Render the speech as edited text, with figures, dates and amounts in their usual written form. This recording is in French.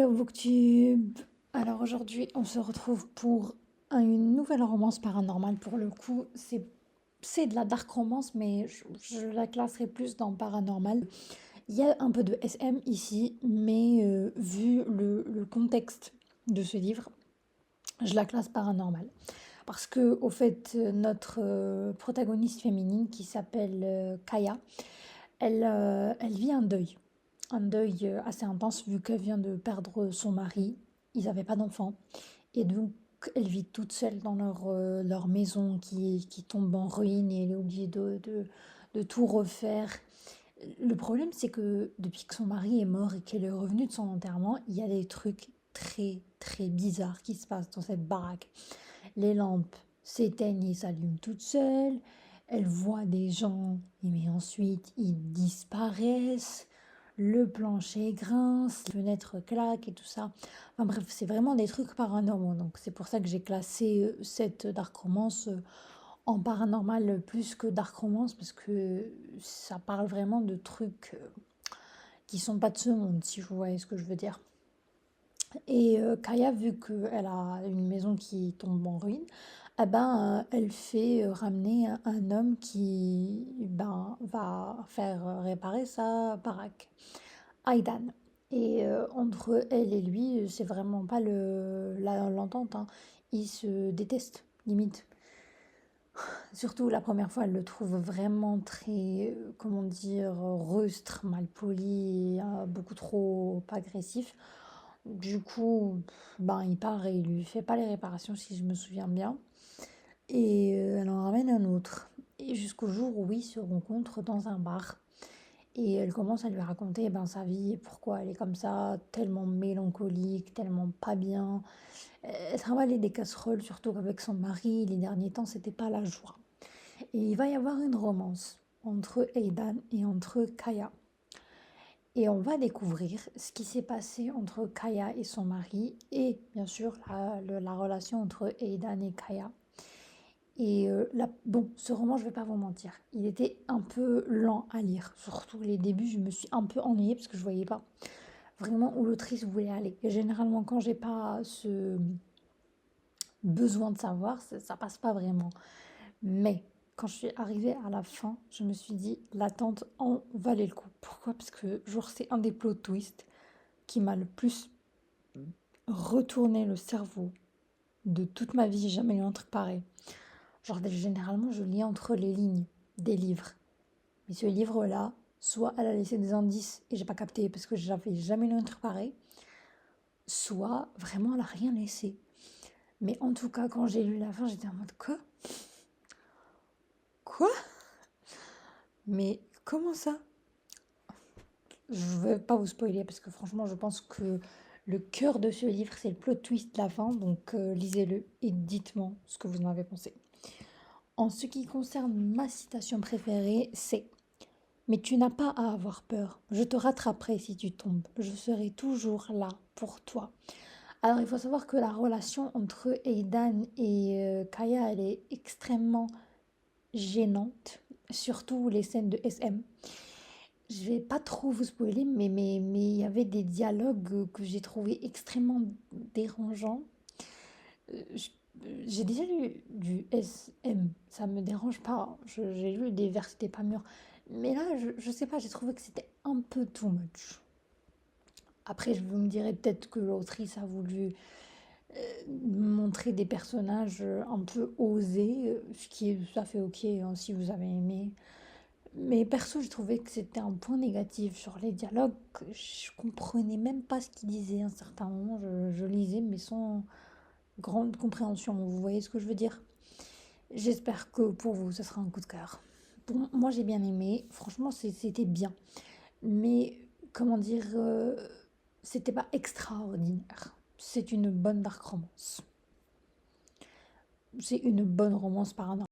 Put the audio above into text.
Hello Booktube! Alors aujourd'hui, on se retrouve pour une nouvelle romance paranormale. Pour le coup, c'est de la dark romance, mais je la classerai plus dans paranormal. Il y a un peu de SM ici, mais vu le contexte de ce livre, je la classe paranormal. Parce que, au fait, notre protagoniste féminine qui s'appelle Kaya, elle vit un deuil assez intense vu qu'elle vient de perdre son mari. Ils n'avaient pas d'enfant. Et donc, elle vit toute seule dans leur maison qui tombe en ruine et elle est obligée de tout refaire. Le problème, c'est que depuis que son mari est mort et qu'elle est revenue de son enterrement, il y a des trucs très, très bizarres qui se passent dans cette baraque. Les lampes s'éteignent et s'allument toutes seules. Elle voit des gens, mais ensuite ils disparaissent. Le plancher grince, les fenêtres claquent et tout ça. Enfin bref, c'est vraiment des trucs paranormaux. Donc c'est pour ça que j'ai classé cette dark romance en paranormal plus que dark romance parce que ça parle vraiment de trucs qui sont pas de ce monde, si vous voyez ce que je veux dire. Et Kaya, vu qu'elle a une maison qui tombe en ruine, eh ben, elle fait ramener un homme qui ben, va faire réparer sa baraque, Aidan. Et entre elle et lui, c'est vraiment pas l'entente, hein. Ils se détestent, limite. Surtout la première fois, elle le trouve vraiment très, comment dire, rustre, malpoli, beaucoup trop agressif. Du coup, ben, il part et il lui fait pas les réparations si je me souviens bien. Et elle en ramène un autre. Et jusqu'au jour où ils se rencontrent dans un bar. Et elle commence à lui raconter ben, sa vie et pourquoi elle est comme ça, tellement mélancolique, tellement pas bien. Elle travaillait des casseroles, surtout qu'avec son mari, les derniers temps, c'était pas la joie. Et il va y avoir une romance entre Aidan et entre Kaya. Et on va découvrir ce qui s'est passé entre Kaya et son mari et bien sûr la relation entre Aidan et Kaya. Et bon, ce roman, je vais pas vous mentir, il était un peu lent à lire. Surtout les débuts, je me suis un peu ennuyée parce que je voyais pas vraiment où l'autrice voulait aller. Et généralement, quand j'ai pas ce besoin de savoir, ça passe pas vraiment. Mais quand je suis arrivée à la fin, je me suis dit, l'attente en valait le coup. Pourquoi? Parce que genre c'est un des plot twists qui m'a le plus retourné le cerveau de toute ma vie. J'ai jamais lu un truc pareil. Genre généralement je lis entre les lignes des livres. Mais ce livre-là, soit elle a laissé des indices et j'ai pas capté parce que j'avais jamais lu un truc pareil, soit vraiment elle a rien laissé. Mais en tout cas, quand j'ai lu la fin, j'étais en mode quoi? Quoi? Mais comment ça? Je ne vais pas vous spoiler parce que franchement, je pense que le cœur de ce livre, c'est le plot twist de la fin. Donc lisez-le et dites-moi ce que vous en avez pensé. En ce qui concerne ma citation préférée, c'est: mais tu n'as pas à avoir peur. Je te rattraperai si tu tombes. Je serai toujours là pour toi. Alors, il faut savoir que la relation entre Aidan et Kaya, elle est extrêmement gênante, surtout les scènes de SM. Je vais pas trop vous spoiler, mais il y avait des dialogues que j'ai trouvé extrêmement dérangeants. Je- J'ai déjà lu du SM, ça me dérange pas. J'ai lu des vers, c'était pas mûr. Mais là, je sais pas, j'ai trouvé que c'était un peu too much. Après, je vous me dirais peut-être que l'autrice a voulu montrer des personnages un peu osés, ce qui est tout à fait ok hein, si vous avez aimé. Mais perso, j'ai trouvé que c'était un point négatif sur les dialogues. Je comprenais même pas ce qu'il disait à un certain moment. Je lisais, mais sans grande compréhension. Vous voyez ce que je veux dire? J'espère que pour vous, ce sera un coup de cœur. Bon, moi, j'ai bien aimé. Franchement, c'était bien. Mais, comment dire, c'était pas extraordinaire. C'est une bonne dark romance. C'est une bonne romance paranormale.